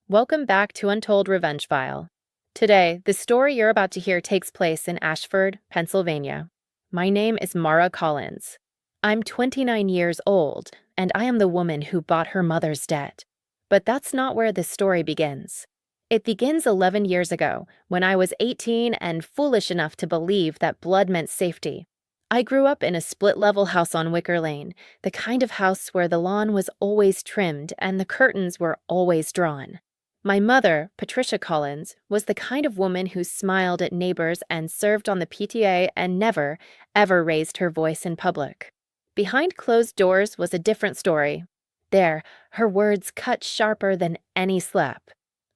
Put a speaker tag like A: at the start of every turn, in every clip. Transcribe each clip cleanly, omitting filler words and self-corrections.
A: Welcome back to Untold Revenge File. Today, the story you're about to hear takes place in Ashford, Pennsylvania. My name is Mara Collins. I'm 29 years old, and I am the woman who bought her mother's debt. But that's not where this story begins. It begins 11 years ago, when I was 18 and foolish enough to believe that blood meant safety. I grew up in a split-level house on Wicker Lane, the kind of house where the lawn was always trimmed and the curtains were always drawn. My mother, Patricia Collins, was the kind of woman who smiled at neighbors and served on the PTA and never, ever raised her voice in public. Behind closed doors was a different story. There, her words cut sharper than any slap.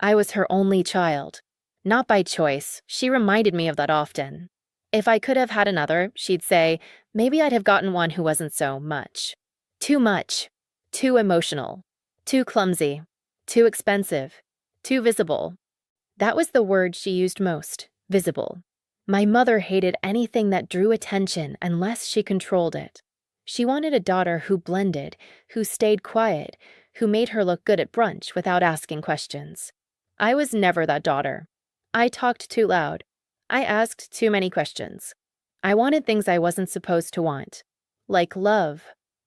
A: I was her only child. Not by choice, she reminded me of that often. If I could have had another, she'd say, maybe I'd have gotten one who wasn't so much. Too much. Too emotional. Too clumsy. Too expensive. Too visible. That was the word she used most, visible. My mother hated anything that drew attention unless she controlled it. She wanted a daughter who blended, who stayed quiet, who made her look good at brunch without asking questions. I was never that daughter. I talked too loud. I asked too many questions. I wanted things I wasn't supposed to want. Like love.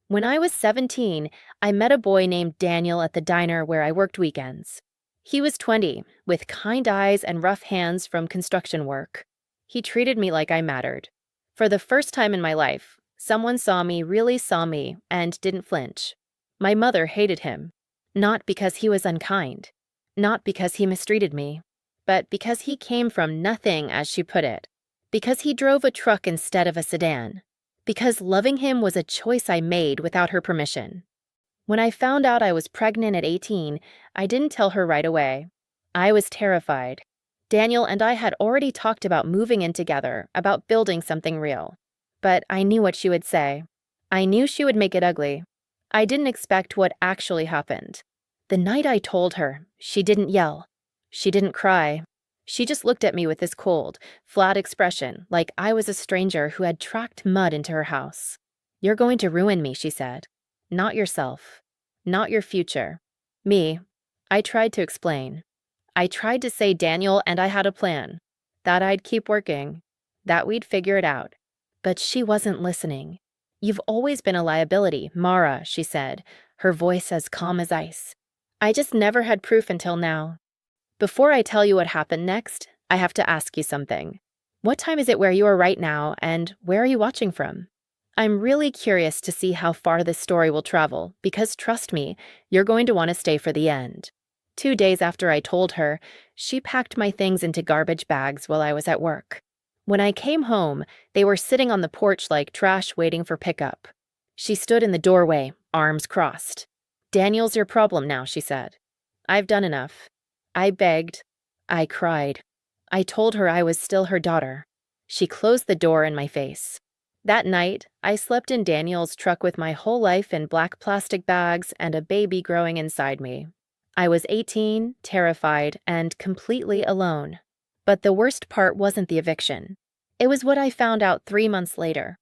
A: When I was 17, I met a boy named Daniel at the diner where I worked weekends. He was 20, with kind eyes and rough hands from construction work. He treated me like I mattered. For the first time in my life, someone really saw me, and didn't flinch. My mother hated him. Not because he was unkind. Not because he mistreated me. But because he came from nothing, as she put it. Because he drove a truck instead of a sedan. Because loving him was a choice I made without her permission. When I found out I was pregnant at 18, I didn't tell her right away. I was terrified. Daniel and I had already talked about moving in together, about building something real. But I knew what she would say. I knew she would make it ugly. I didn't expect what actually happened. The night I told her, she didn't yell. She didn't cry. She just looked at me with this cold, flat expression, like I was a stranger who had tracked mud into her house. "You're going to ruin me," she said. "Not yourself. Not your future. Me." I tried to explain. I tried to say Daniel and I had a plan. That I'd keep working. That we'd figure it out. But she wasn't listening. "You've always been a liability, Mara," she said, her voice as calm as ice. I just never had proof until now. Before I tell you what happened next, I have to ask you something. What time is it where you are right now, and where are you watching from? I'm really curious to see how far this story will travel, because trust me, you're going to want to stay for the end. 2 days after I told her, she packed my things into garbage bags while I was at work. When I came home, they were sitting on the porch like trash waiting for pickup. She stood in the doorway, arms crossed. "Daniel's your problem now," she said. "I've done enough." I begged. I cried. I told her I was still her daughter. She closed the door in my face. That night, I slept in Daniel's truck with my whole life in black plastic bags and a baby growing inside me. I was 18, terrified, and completely alone. But the worst part wasn't the eviction. It was what I found out 3 months later.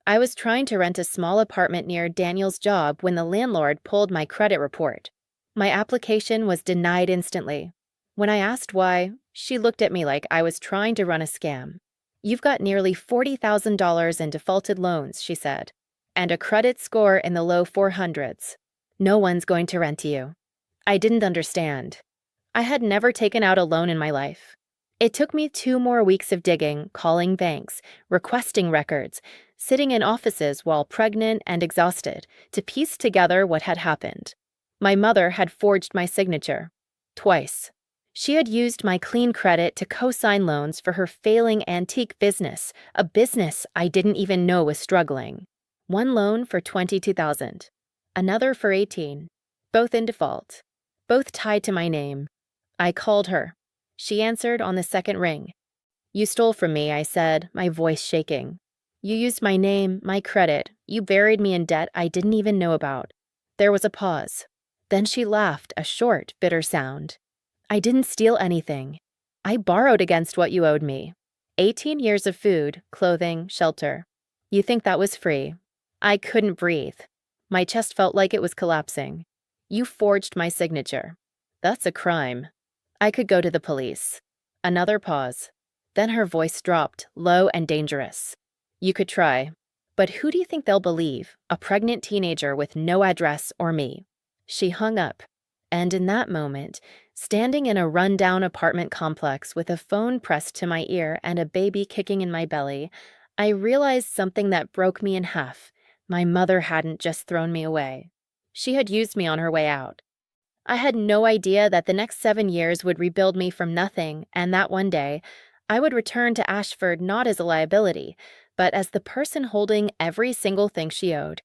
A: I was trying to rent a small apartment near Daniel's job when the landlord pulled my credit report. My application was denied instantly. When I asked why, she looked at me like I was trying to run a scam. "You've got nearly $40,000 in defaulted loans," she said, "and a credit score in the low 400s. No one's going to rent you." I didn't understand. I had never taken out a loan in my life. It took me 2 more weeks of digging, calling banks, requesting records, sitting in offices while pregnant and exhausted, to piece together what had happened. My mother had forged my signature. Twice. She had used my clean credit to co-sign loans for her failing antique business, a business I didn't even know was struggling. One loan for $22,000. Another for $18,000. Both in default. Both tied to my name. I called her. She answered on the second ring. "You stole from me," I said, my voice shaking. "You used my name, my credit. You buried me in debt I didn't even know about." There was a pause. Then she laughed, a short, bitter sound. "I didn't steal anything. I borrowed against what you owed me. 18 years of food, clothing, shelter. You think that was free. I couldn't breathe. My chest felt like it was collapsing. You forged my signature. That's a crime. I could go to the police. Another pause. Then her voice dropped, low and dangerous. You could try. But who do you think they'll believe? A pregnant teenager with no address or me? She hung up. And in that moment, standing in a rundown apartment complex with a phone pressed to my ear and a baby kicking in my belly, I realized something that broke me in half. My mother hadn't just thrown me away. She had used me on her way out. I had no idea that the next 7 years would rebuild me from nothing, and that one day, I would return to Ashford not as a liability, but as the person holding every single thing she owed.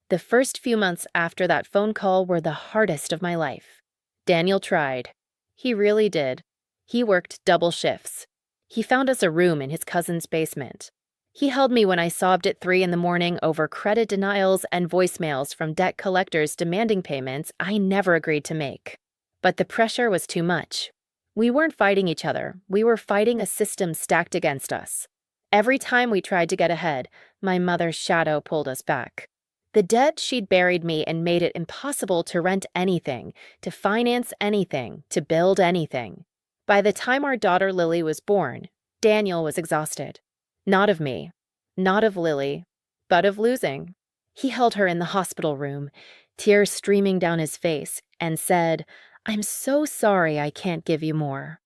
A: The first few months after that phone call were the hardest of my life. Daniel tried. He really did. He worked double shifts. He found us a room in his cousin's basement. He held me when I sobbed at 3 in the morning over credit denials and voicemails from debt collectors demanding payments I never agreed to make. But the pressure was too much. We weren't fighting each other. We were fighting a system stacked against us. Every time we tried to get ahead, my mother's shadow pulled us back. The debt she'd buried me and made it impossible to rent anything, to finance anything, to build anything. By the time our daughter Lily was born, Daniel was exhausted. Not of me, not of Lily, but of losing. He held her in the hospital room, tears streaming down his face, and said, "I'm so sorry I can't give you more."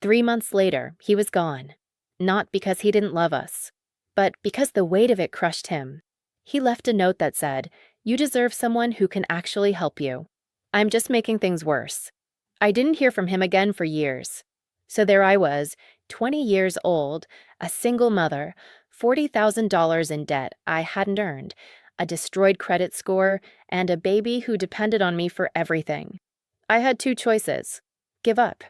A: 3 months later, he was gone. Not because he didn't love us, but because the weight of it crushed him. He left a note that said, "You deserve someone who can actually help you. I'm just making things worse." I didn't hear from him again for years. So there I was, 20 years old, a single mother, $40,000 in debt I hadn't earned, a destroyed credit score, and a baby who depended on me for everything. I had 2 choices: give up,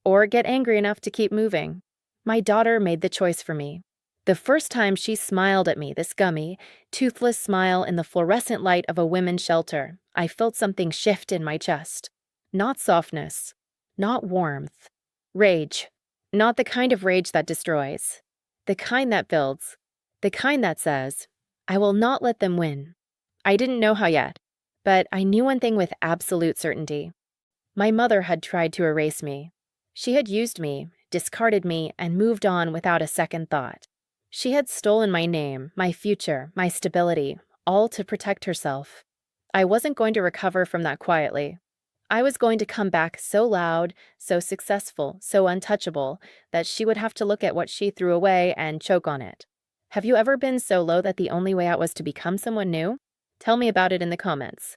A: or get angry enough to keep moving. My daughter made the choice for me. The first time she smiled at me, this gummy, toothless smile in the fluorescent light of a women's shelter, I felt something shift in my chest. Not softness, not warmth. Rage. Not the kind of rage that destroys. The kind that builds. The kind that says, "I will not let them win." I didn't know how yet, but I knew one thing with absolute certainty. My mother had tried to erase me. She had used me, discarded me, and moved on without a second thought. She had stolen my name, my future, my stability, all to protect herself. I wasn't going to recover from that quietly. I was going to come back so loud, so successful, so untouchable, that she would have to look at what she threw away and choke on it. Have you ever been so low that the only way out was to become someone new? Tell me about it in the comments.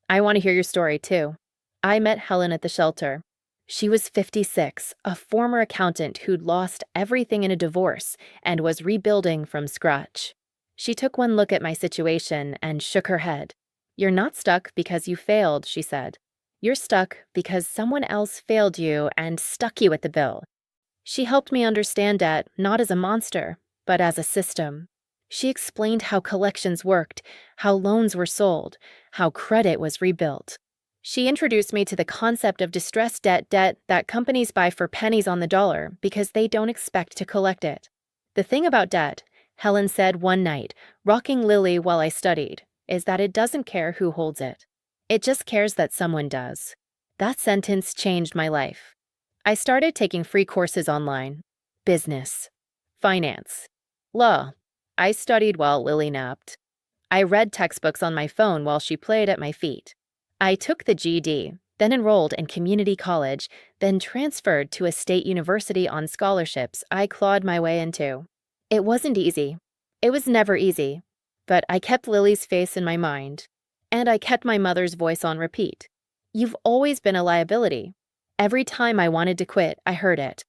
A: I want to hear your story too. I met Helen at the shelter. She was 56, a former accountant who'd lost everything in a divorce and was rebuilding from scratch. She took one look at my situation and shook her head. "You're not stuck because you failed," she said. "You're stuck because someone else failed you and stuck you at the bill." She helped me understand debt not as a monster, but as a system. She explained how collections worked, how loans were sold, how credit was rebuilt. She introduced me to the concept of distressed debt that companies buy for pennies on the dollar because they don't expect to collect it. "The thing about debt," Helen said one night, rocking Lily while I studied, "is that it doesn't care who holds it. It just cares that someone does." That sentence changed my life. I started taking free courses online. Business, finance, law. I studied while Lily napped. I read textbooks on my phone while she played at my feet. I took the GED, then enrolled in community college, then transferred to a state university on scholarships I clawed my way into. It wasn't easy. It was never easy. But I kept Lily's face in my mind. And I kept my mother's voice on repeat. "You've always been a liability." Every time I wanted to quit, I heard it.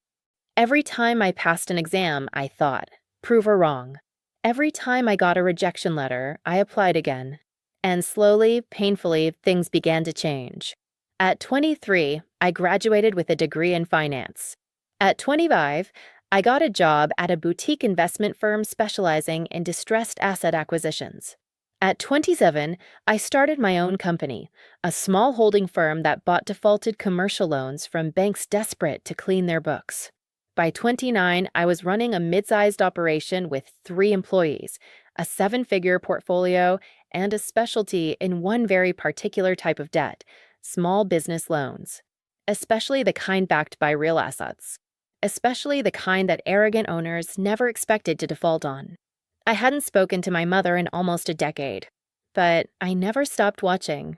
A: Every time I passed an exam, I thought, "Prove her wrong." Every time I got a rejection letter, I applied again. And slowly, painfully, things began to change. At 23, I graduated with a degree in finance. At 25, I got a job at a boutique investment firm specializing in distressed asset acquisitions. At 27, I started my own company, a small holding firm that bought defaulted commercial loans from banks desperate to clean their books. By 29, I was running a mid-sized operation with 3 employees, a 7-figure portfolio, and a specialty in one very particular type of debt, small business loans. especially the kind backed by real assets, especially the kind that arrogant owners never expected to default on. I hadn't spoken to my mother in almost a decade, but I never stopped watching.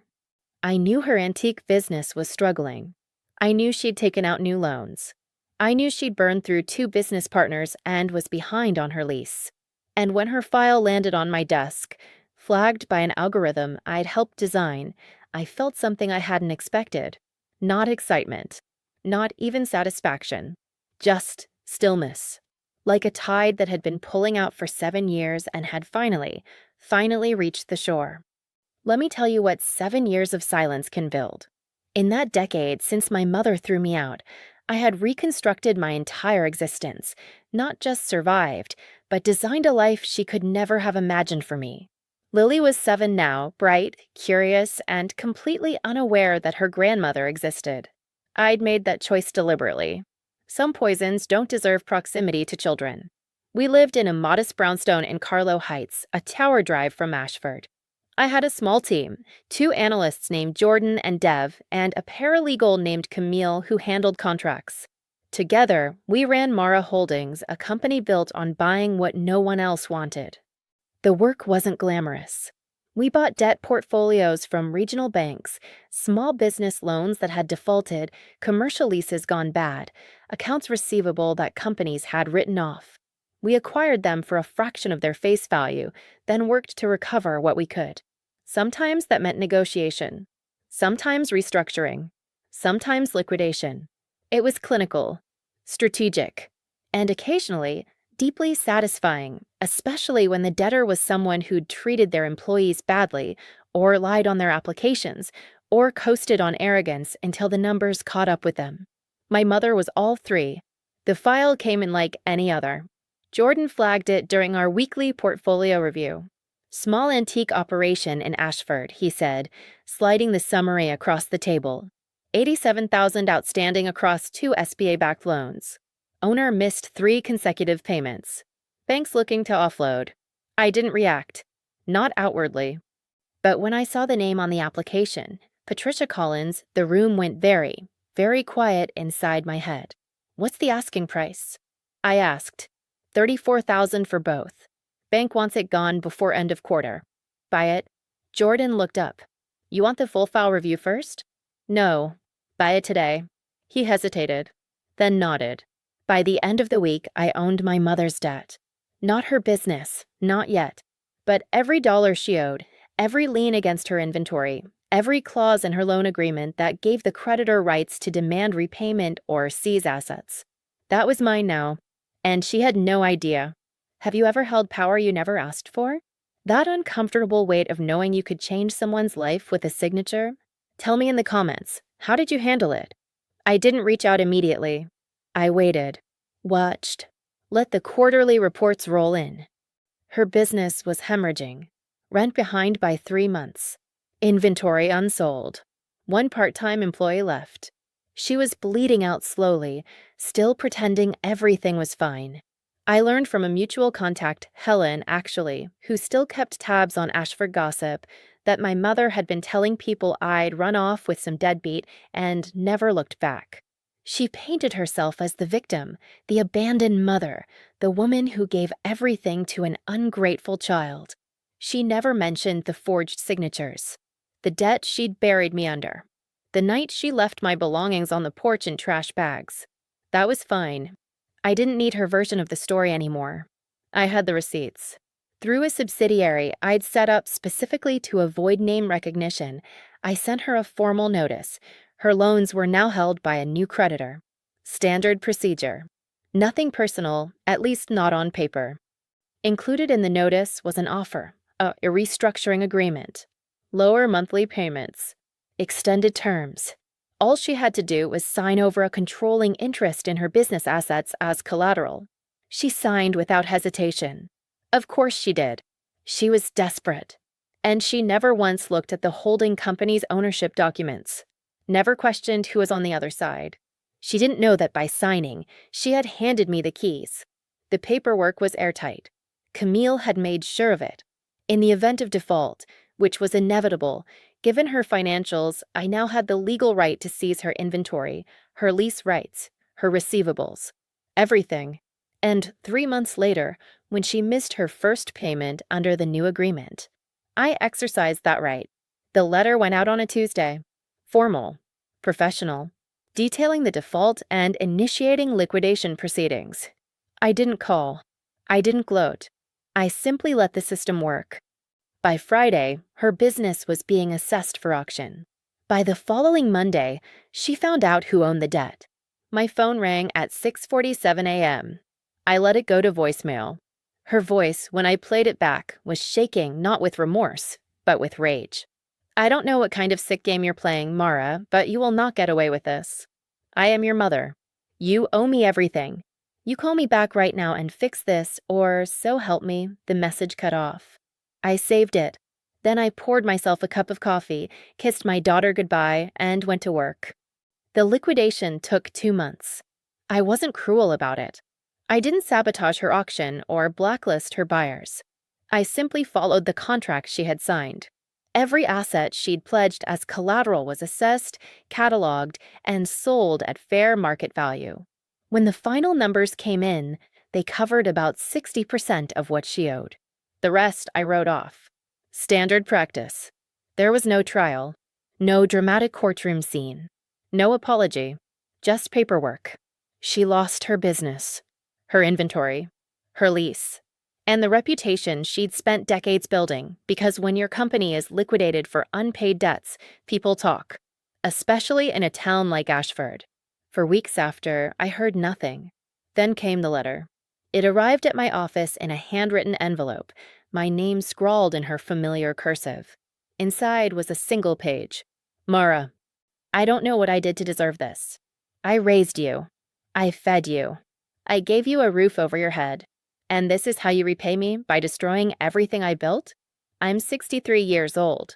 A: I knew her antique business was struggling. I knew she'd taken out new loans. I knew she'd burned through 2 business partners and was behind on her lease. And when her file landed on my desk, flagged by an algorithm I'd helped design, I felt something I hadn't expected. Not excitement, not even satisfaction, just stillness. Like a tide that had been pulling out for 7 years and had finally reached the shore. Let me tell you what 7 years of silence can build. In that decade since my mother threw me out, I had reconstructed my entire existence, not just survived, but designed a life she could never have imagined for me. Lily was 7 now, bright, curious, and completely unaware that her grandmother existed. I'd made that choice deliberately. Some poisons don't deserve proximity to children. We lived in a modest brownstone in Carlow Heights, a tower drive from Ashford. I had a small team, 2 analysts named Jordan and Dev, and a paralegal named Camille who handled contracts. Together, we ran Mara Holdings, a company built on buying what no one else wanted. The work wasn't glamorous. We bought debt portfolios from regional banks, small business loans that had defaulted, commercial leases gone bad, accounts receivable that companies had written off. We acquired them for a fraction of their face value, then worked to recover what we could. Sometimes that meant negotiation, sometimes restructuring, sometimes liquidation. It was clinical, strategic, and occasionally deeply satisfying, especially when the debtor was someone who'd treated their employees badly, or lied on their applications, or coasted on arrogance until the numbers caught up with them. My mother was all 3. The file came in like any other. Jordan flagged it during our weekly portfolio review. Small antique operation in Ashford, he said, sliding the summary across the table. $87,000 outstanding across 2 SBA-backed loans. Owner missed 3 consecutive payments. Banks looking to offload. I didn't react. Not outwardly. But when I saw the name on the application, Patricia Collins, the room went very quiet inside my head. What's the asking price? I asked. $34,000 for both. Bank wants it gone before end of quarter. Buy it? Jordan looked up. You want the full file review first? No. Buy it today. He hesitated, then nodded. By the end of the week, I owned my mother's debt. Not her business, not yet. But every dollar she owed, every lien against her inventory, every clause in her loan agreement that gave the creditor rights to demand repayment or seize assets. That was mine now. And she had no idea. Have you ever held power you never asked for? That uncomfortable weight of knowing you could change someone's life with a signature? Tell me in the comments, how did you handle it? I didn't reach out immediately. I waited, watched, let the quarterly reports roll in. Her business was hemorrhaging. Rent behind by 3 months. Inventory unsold. 1 part-time employee left. She was bleeding out slowly, still pretending everything was fine. I learned from a mutual contact, Helen, actually, who still kept tabs on Ashford gossip, that my mother had been telling people I'd run off with some deadbeat and never looked back. She painted herself as the victim, the abandoned mother, the woman who gave everything to an ungrateful child. She never mentioned the forged signatures, the debt she'd buried me under, the night she left my belongings on the porch in trash bags. That was fine. I didn't need her version of the story anymore. I had the receipts. Through a subsidiary I'd set up specifically to avoid name recognition, I sent her a formal notice. Her loans were now held by a new creditor. Standard procedure. Nothing personal, at least not on paper. Included in the notice was an offer, a restructuring agreement, lower monthly payments, extended terms. All she had to do was sign over a controlling interest in her business assets as collateral. She signed without hesitation. Of course she did. She was desperate. And she never once looked at the holding company's ownership documents. Never questioned who was on the other side. She didn't know that by signing, she had handed me the keys. The paperwork was airtight. Camille had made sure of it. In the event of default, which was inevitable, Given her financials, I now had the legal right to seize her inventory, her lease rights, her receivables, everything. And 3 months later, when she missed her first payment under the new agreement, I exercised that right. The letter went out on a Tuesday. Formal, professional, detailing the default and initiating liquidation proceedings. I didn't call. I didn't gloat. I simply let the system work. By Friday, her business was being assessed for auction. By the following Monday, she found out who owned the debt. My phone rang at 6:47 a.m. I let it go to voicemail. Her voice, when I played it back, was shaking not with remorse, but with rage. I don't know what kind of sick game you're playing, Mara, but you will not get away with this. I am your mother. You owe me everything. You call me back right now and fix this, or so help me, the message cut off. I saved it. Then I poured myself a cup of coffee, kissed my daughter goodbye, and went to work. The liquidation took 2 months. I wasn't cruel about it. I didn't sabotage her auction or blacklist her buyers. I simply followed the contract she had signed. Every asset she'd pledged as collateral was assessed, cataloged, and sold at fair market value. When the final numbers came in, they covered about 60% of what she owed. The rest I wrote off. Standard practice. There was no trial, no dramatic courtroom scene, no apology, just paperwork. She lost her business, her inventory, her lease, and the reputation she'd spent decades building, because when your company is liquidated for unpaid debts, people talk, especially in a town like Ashford. For weeks after, I heard nothing. Then came the letter. It arrived at my office in a handwritten envelope, my name scrawled in her familiar cursive. Inside was a single page. Mara, I don't know what I did to deserve this. I raised you. I fed you. I gave you a roof over your head. And this is how you repay me, by destroying everything I built? I'm 63 years old.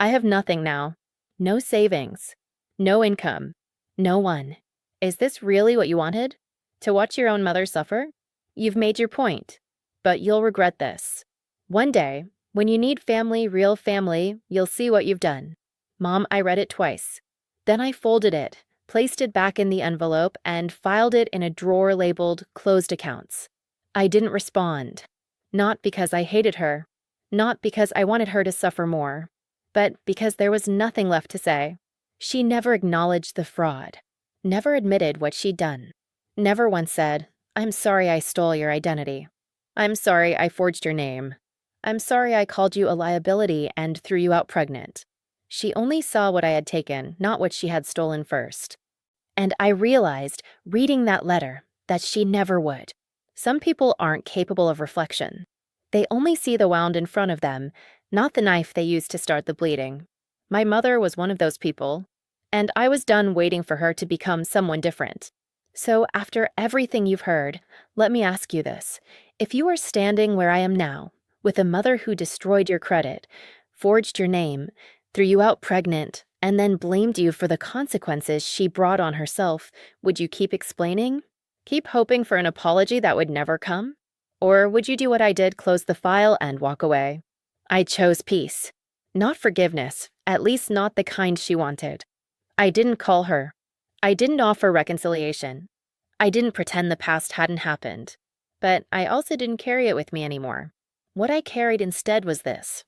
A: I have nothing now. No savings. No income. No one. Is this really what you wanted? To watch your own mother suffer? You've made your point, but you'll regret this. One day, when you need family, real family, you'll see what you've done. Mom, I read it twice. Then I folded it, placed it back in the envelope, and filed it in a drawer labeled Closed Accounts. I didn't respond. Not because I hated her, not because I wanted her to suffer more, but because there was nothing left to say. She never acknowledged the fraud, never admitted what she'd done, never once said, I'm sorry I stole your identity. I'm sorry I forged your name. I'm sorry I called you a liability and threw you out pregnant. She only saw what I had taken, not what she had stolen first. And I realized, reading that letter, that she never would. Some people aren't capable of reflection. They only see the wound in front of them, not the knife they used to start the bleeding. My mother was one of those people, and I was done waiting for her to become someone different. So after everything you've heard, let me ask you this. If you were standing where I am now, with a mother who destroyed your credit, forged your name, threw you out pregnant, and then blamed you for the consequences she brought on herself, would you keep explaining? Keep hoping for an apology that would never come? Or would you do what I did, close the file, and walk away? I chose peace. Not forgiveness, at least not the kind she wanted. I didn't call her. I didn't offer reconciliation. I didn't pretend the past hadn't happened. But I also didn't carry it with me anymore. What I carried instead was this.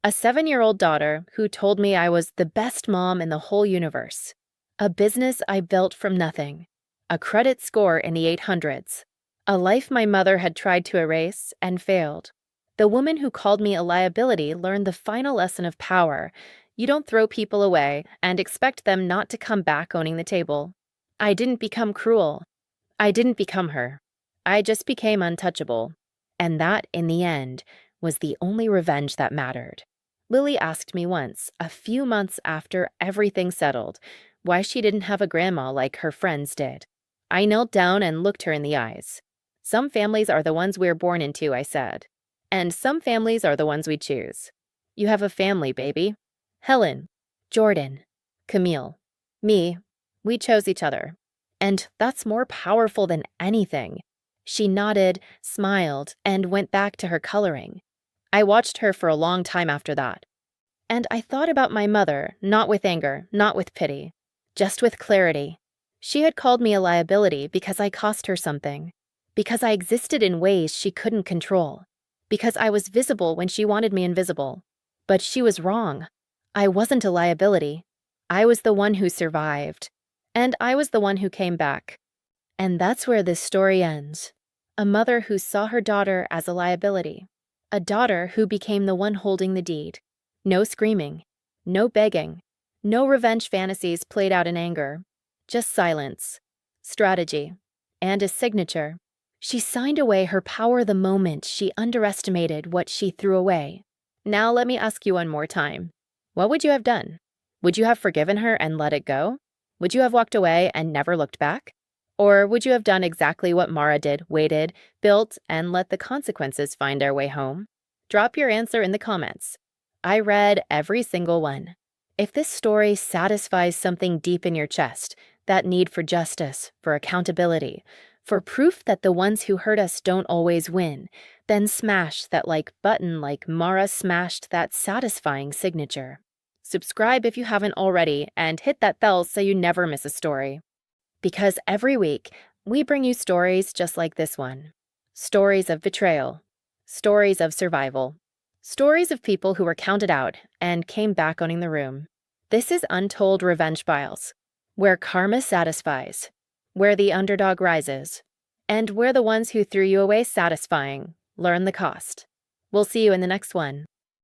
A: A 7-year-old daughter who told me I was the best mom in the whole universe. A business I built from nothing. A credit score in the 800s. A life my mother had tried to erase and failed. The woman who called me a liability learned the final lesson of power. You don't throw people away and expect them not to come back owning the table. I didn't become cruel. I didn't become her. I just became untouchable. And that, in the end, was the only revenge that mattered. Lily asked me once, a few months after everything settled, why she didn't have a grandma like her friends did. I knelt down and looked her in the eyes. Some families are the ones we're born into, I said. And some families are the ones we choose. You have a family, baby. Helen, Jordan, Camille, me, we chose each other. And that's more powerful than anything. She nodded, smiled, and went back to her coloring. I watched her for a long time after that. And I thought about my mother, not with anger, not with pity, just with clarity. She had called me a liability because I cost her something, because I existed in ways she couldn't control, because I was visible when she wanted me invisible. But she was wrong. I wasn't a liability. I was the one who survived. And I was the one who came back. And that's where this story ends. A mother who saw her daughter as a liability. A daughter who became the one holding the deed. No screaming. No begging. No revenge fantasies played out in anger. Just silence. Strategy. And a signature. She signed away her power the moment she underestimated what she threw away. Now let me ask you one more time. What would you have done? Would you have forgiven her and let it go? Would you have walked away and never looked back? Or would you have done exactly what Mara did, waited, built, and let the consequences find their way home? Drop your answer in the comments. I read every single one. If this story satisfies something deep in your chest, that need for justice, for accountability, for proof that the ones who hurt us don't always win, then smash that like button like Mara smashed that satisfying signature. Subscribe if you haven't already, and hit that bell so you never miss a story. Because every week, we bring you stories just like this one. Stories of betrayal. Stories of survival. Stories of people who were counted out and came back owning the room. This is Untold Revenge Files, where karma satisfies, where the underdog rises, and where the ones who threw you away satisfying learn the cost. We'll see you in the next one.